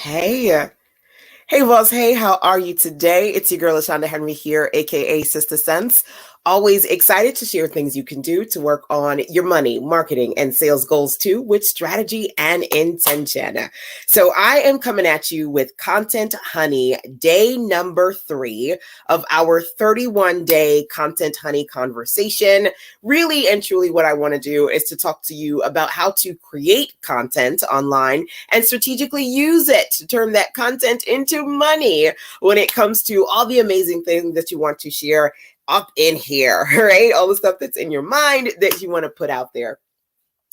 Hey, hey, boss. Hey, how are you today? It's your girl, LaShonda Henry here, aka Sister Sense. Always excited to share things you can do to work on your money, marketing, and sales goals too, with strategy and intention. So, I am coming at you with Content Honey, day number 3 of our 31-day Content Honey conversation. Really and truly, what I want to do is to talk to you about how to create content online and strategically use it to turn that content into money when it comes to all the amazing things that you want to share up in here, right? All the stuff that's in your mind that you want to put out there.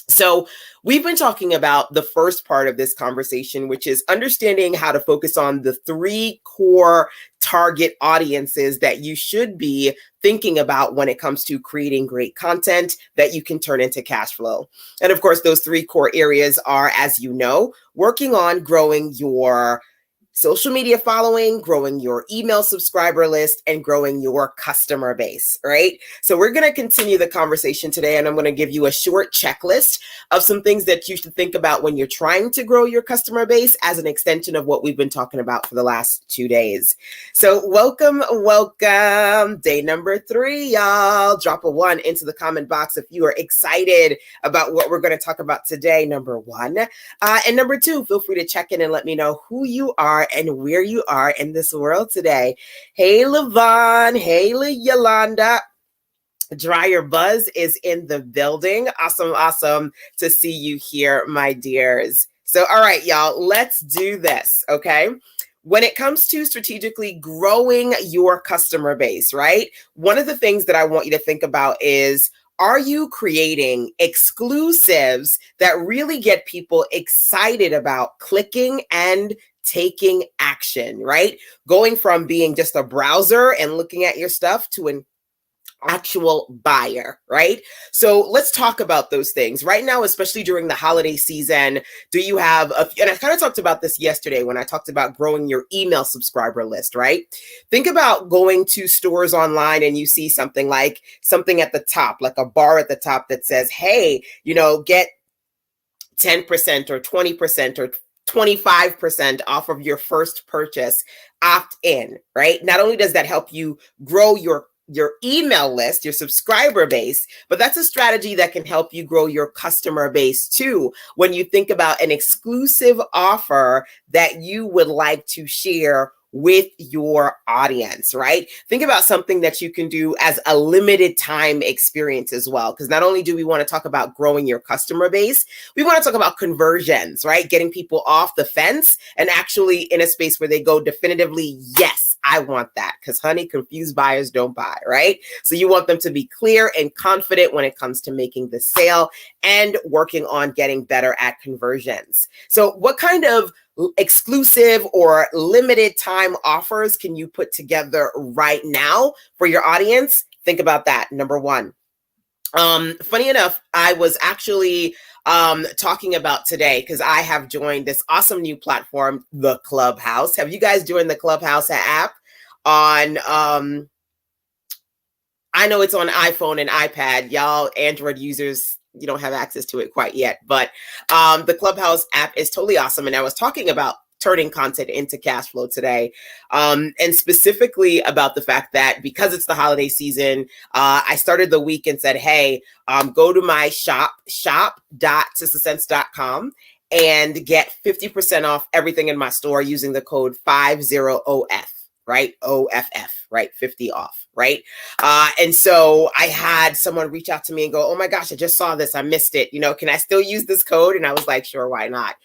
So we've been talking about the first part of this conversation, which is understanding how to focus on the 3 core target audiences that you should be thinking about when it comes to creating great content that you can turn into cash flow. And of course, those 3 core areas are, as you know, working on growing your social media following, growing your email subscriber list, and growing your customer base, right? So we're going to continue the conversation today, and I'm going to give you a short checklist of some things that you should think about when you're trying to grow your customer base as an extension of what we've been talking about for the last 2 days. So welcome. Day number 3, y'all. Drop a 1 into the comment box if you are excited about what we're going to talk about today, number 1. And number 2, feel free to check in and let me know who you are and where you are in this world today. Hey, Levon. Hey, Yolanda. Dryer Buzz is in the building. Awesome to see you here, my dears. So, all right, y'all, let's do this, okay? When it comes to strategically growing your customer base, right? One of the things that I want you to think about is, are you creating exclusives that really get people excited about clicking and taking action, right? Going from being just a browser and looking at your stuff to an actual buyer, right? So let's talk about those things right now, especially during the holiday season. Do you have and I kind of talked about this yesterday when I talked about growing your email subscriber list, right? Think about going to stores online and you see something at the top, like a bar at the top that says, hey, get 10% or 20% or 25% off of your first purchase, opt in, right? Not only does that help you grow your email list, your subscriber base, but that's a strategy that can help you grow your customer base too. When you think about an exclusive offer that you would like to share with your audience, right? Think about something that you can do as a limited time experience as well. Because not only do we want to talk about growing your customer base, we want to talk about conversions, right? Getting people off the fence and actually in a space where they go definitively, yes, I want that. Because honey, confused buyers don't buy, right? So you want them to be clear and confident when it comes to making the sale and working on getting better at conversions. So what kind of exclusive or limited time offers can you put together right now for your audience? Think about that. Number 1. Funny enough, I was actually talking about today because I have joined this awesome new platform, the Clubhouse. Have you guys joined the Clubhouse app on I know it's on iPhone and iPad. Y'all Android users, you don't have access to it quite yet, but the Clubhouse app is totally awesome. And I was talking about turning content into cash flow today, and specifically about the fact that because it's the holiday season, I started the week and said, hey, go to my shop.sistersense.com and get 50% off everything in my store using the code 50OF. Right? OFF, right? 50 off, right? And so I had someone reach out to me and go, oh my gosh, I just saw this. I missed it. Can I still use this code? And I was like, sure, why not?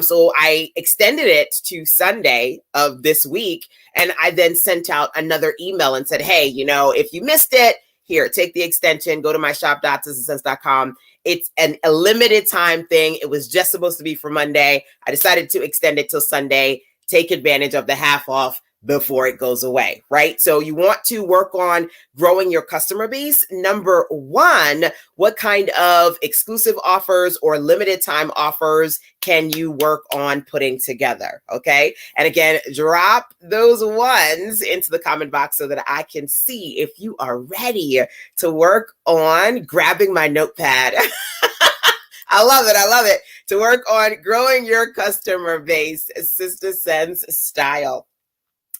So I extended it to Sunday of this week. And I then sent out another email and said, hey, if you missed it, here, take the extension, go to my shop.sistersense.com. It's a limited time thing. It was just supposed to be for Monday. I decided to extend it till Sunday. Take advantage of the half off before it goes away, right? So you want to work on growing your customer base. Number 1, what kind of exclusive offers or limited time offers can you work on putting together? Okay. And again, drop those 1s into the comment box so that I can see if you are ready to work on grabbing my notepad. I love it. to work on growing your customer base, Sister Sense style.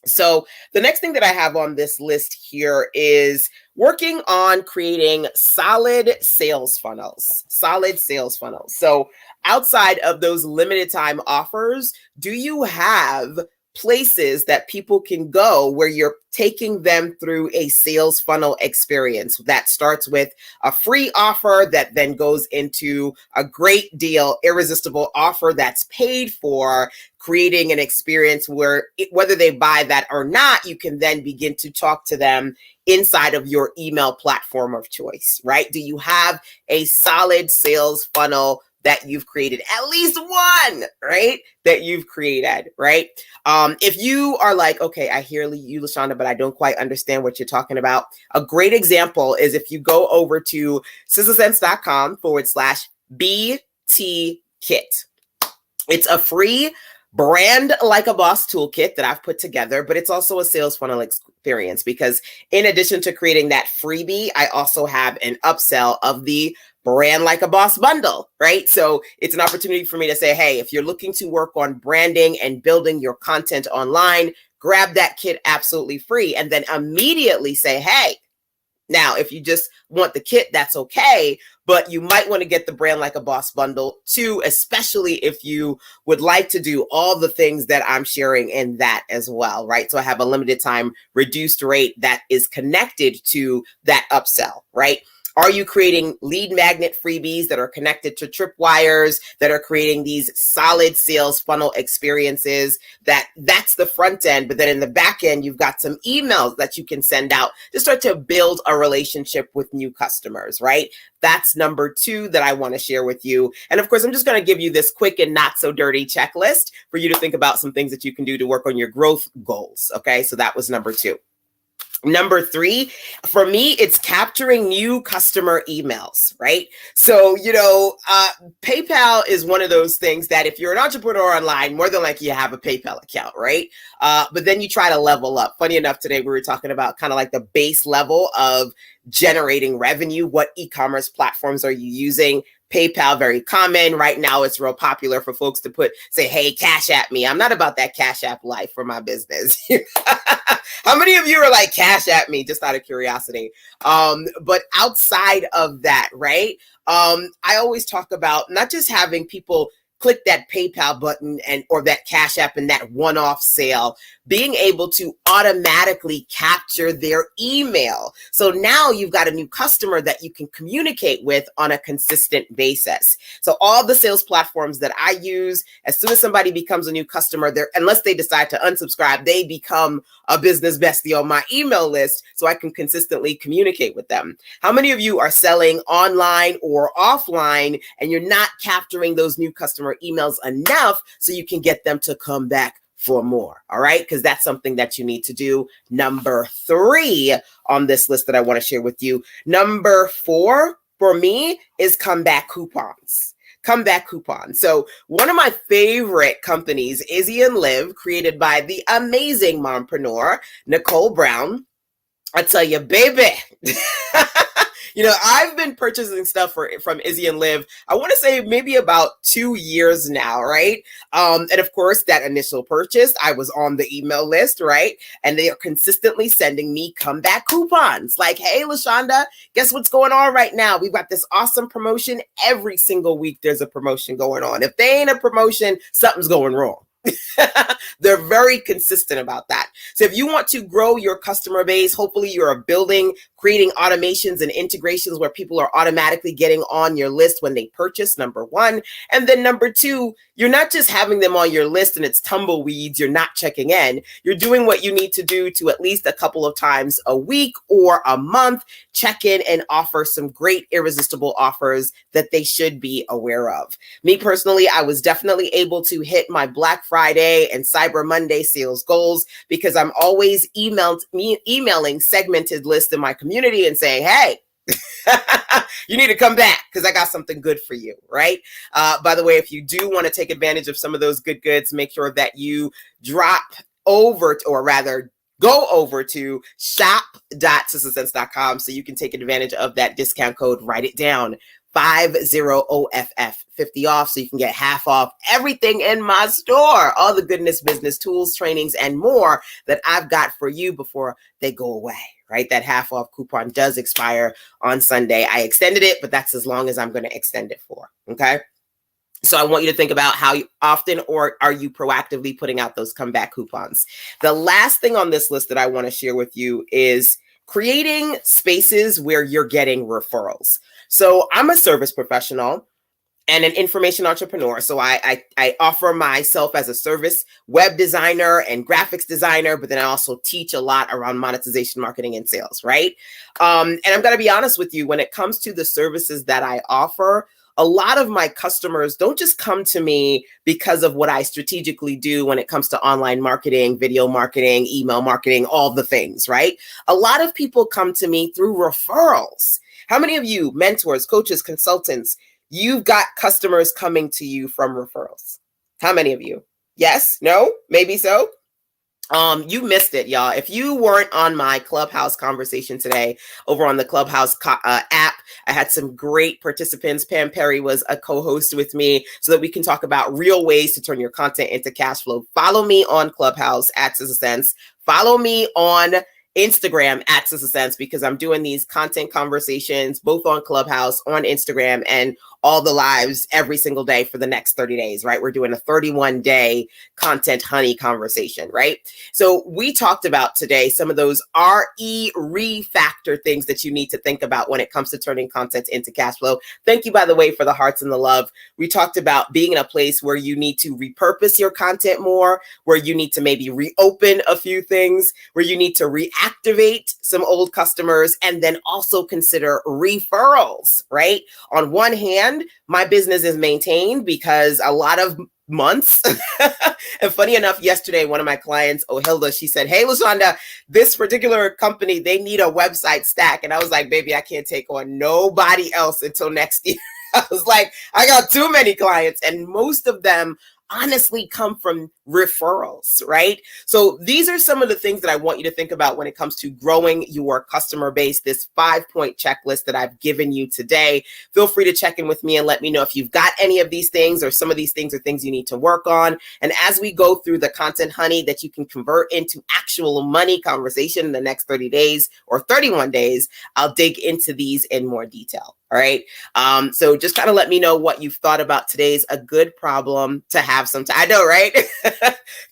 So the next thing that I have on this list here is working on creating solid sales funnels. So outside of those limited time offers, do you have places that people can go where you're taking them through a sales funnel experience that starts with a free offer that then goes into a great deal, irresistible offer that's paid for, creating an experience where whether they buy that or not, you can then begin to talk to them inside of your email platform of choice, right? Do you have a solid sales funnel that you've created? At least one, right? That you've created, right? If you are like, okay, I hear you, LaShonda, but I don't quite understand what you're talking about. A great example is if you go over to sistersense.com/BT kit. It's a free brand like a boss toolkit that I've put together, but it's also a sales funnel experience because in addition to creating that freebie, I also have an upsell of the brand like a boss bundle, right? So it's an opportunity for me to say, hey, if you're looking to work on branding and building your content online, grab that kit absolutely free and then immediately say, hey, now, if you just want the kit, that's okay, but you might want to get the brand like a boss bundle too, especially if you would like to do all the things that I'm sharing in that as well, right? So I have a limited time reduced rate that is connected to that upsell, right? Are you creating lead magnet freebies that are connected to tripwires that are creating these solid sales funnel experiences that's the front end, but then in the back end, you've got some emails that you can send out to start to build a relationship with new customers, right? That's number 2 that I want to share with you. And of course, I'm just going to give you this quick and not so dirty checklist for you to think about some things that you can do to work on your growth goals. Okay. So that was number 2. Number 3, for me, it's capturing new customer emails, right? So, PayPal is one of those things that if you're an entrepreneur online, more than likely you have a PayPal account, right? But then you try to level up. Funny enough, today we were talking about kind of like the base level of generating revenue. What e-commerce platforms are you using? PayPal, very common. Right now, it's real popular for folks to say, hey, cash app me. I'm not about that cash app life for my business. How many of you are like, cash app me, just out of curiosity? But outside of that, right? I always talk about not just having people click that PayPal button or that Cash App and that one-off sale, being able to automatically capture their email. So now you've got a new customer that you can communicate with on a consistent basis. So all the sales platforms that I use, as soon as somebody becomes a new customer, unless they decide to unsubscribe, they become a business bestie on my email list so I can consistently communicate with them. How many of you are selling online or offline and you're not capturing those new customer emails enough so you can get them to come back for more? All right, because that's something that you need to do. Number 3 on this list that I want to share with you. Number 4 for me is comeback coupons. Comeback coupon. So one of my favorite companies, Izzy and Liv, created by the amazing mompreneur, Nicole Brown. I tell you, baby, I've been purchasing stuff from Izzy and Liv, I want to say maybe about 2 years now, right? And of course, that initial purchase, I was on the email list, right? And they are consistently sending me comeback coupons like, hey, LaShonda, guess what's going on right now? We've got this awesome promotion. Every single week, there's a promotion going on. If they ain't a promotion, something's going wrong. They're very consistent about that. So if you want to grow your customer base, hopefully you're creating automations and integrations where people are automatically getting on your list when they purchase, number 1. And then number 2, you're not just having them on your list and it's tumbleweeds, you're not checking in. You're doing what you need to do to at least a couple of times a week or a month, check in and offer some great irresistible offers that they should be aware of. Me personally, I was definitely able to hit my Black Friday and Cyber Monday sales goals because I'm always emailing segmented lists in my community and saying, hey, you need to come back because I got something good for you, right? By the way, if you do want to take advantage of some of those good goods, make sure that you go over to shop.sistersense.com so you can take advantage of that discount code. Write it down. 50OFF, 50 off, so you can get half off everything in my store. All the goodness, business tools, trainings, and more that I've got for you before they go away, right? That half off coupon does expire on Sunday. I extended it, but that's as long as I'm going to extend it for, okay? So I want you to think about how often or are you proactively putting out those comeback coupons. The last thing on this list that I want to share with you is creating spaces where you're getting referrals. So I'm a service professional and an information entrepreneur. So I offer myself as a service web designer and graphics designer, but then I also teach a lot around monetization, marketing, and sales, right? And I'm going to be honest with you, when it comes to the services that I offer, a lot of my customers don't just come to me because of what I strategically do when it comes to online marketing, video marketing, email marketing, all the things, right? A lot of people come to me through referrals. How many of you, mentors, coaches, consultants, you've got customers coming to you from referrals? How many of you? Yes? No? Maybe so? You missed it, y'all. If you weren't on my Clubhouse conversation today over on the Clubhouse app, I had some great participants. Pam Perry was a co-host with me so that we can talk about real ways to turn your content into cash flow. Follow me on Clubhouse at SistaSense. Follow me on Instagram at SistaSense, because I'm doing these content conversations both on Clubhouse, on Instagram, and all the lives every single day for the next 30 days, right? We're doing a 31-day content honey conversation, right? So we talked about today some of those re-factor things that you need to think about when it comes to turning content into cash flow. Thank you, by the way, for the hearts and the love. We talked about being in a place where you need to repurpose your content more, where you need to maybe reopen a few things, where you need to reactivate some old customers, and then also consider referrals, right? On one hand, my business is maintained because a lot of months. And funny enough, yesterday, one of my clients, Hilda, she said, "Hey, LaShonda, this particular company, they need a website stack." And I was like, "Baby, I can't take on nobody else until next year." I was like, I got too many clients, and most of them honestly come from referrals, right? So these are some of the things that I want you to think about when it comes to growing your customer base, this 5-point checklist that I've given you today. Feel free to check in with me and let me know if you've got any of these things, or some of these things are things you need to work on. And as we go through the content honey that you can convert into actual money conversation in the next 30 days or 31 days, I'll dig into these in more detail. All right. So just kind of let me know what you've thought about today's a good problem to have sometime. I know, right?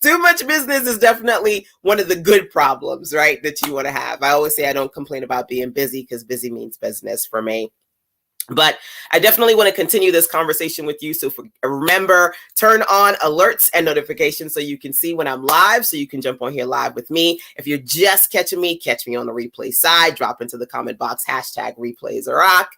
Too much business is definitely one of the good problems, right, that you want to have. I always say I don't complain about being busy, because busy means business for me. But I definitely want to continue this conversation with you. So remember, turn on alerts and notifications so you can see when I'm live, so you can jump on here live with me. If you're just catching me, catch me on the replay side. Drop into the comment box, #replays rock,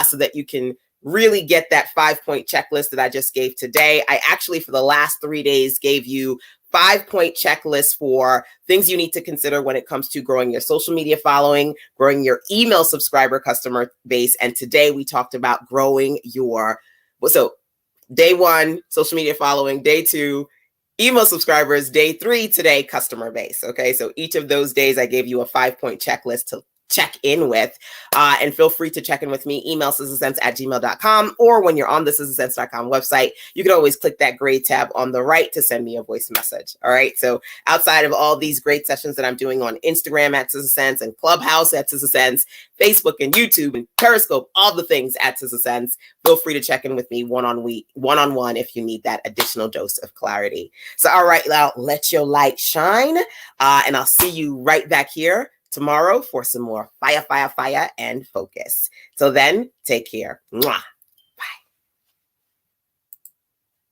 so that you can really get that 5-point checklist that I just gave today. I actually, for the last 3 days, gave you 5-point checklist for things you need to consider when it comes to growing your social media following, growing your email subscriber customer base. And today we talked about growing your, so day 1, social media following, day 2, email subscribers, day 3 today, customer base. Okay, so each of those days I gave you a 5-point checklist to check in with, and feel free to check in with me. Email sistasense@gmail.com, or when you're on the sistasense.com website, you can always click that gray tab on the right to send me a voice message. All right. So outside of all these great sessions that I'm doing on Instagram at SistaSense, and Clubhouse at SistaSense, Facebook and YouTube and Periscope, all the things at SistaSense, feel free to check in with me one-on-one if you need that additional dose of clarity. So, all right, now let your light shine, and I'll see you right back here tomorrow for some more fire, and focus. Till then, take care. Mwah.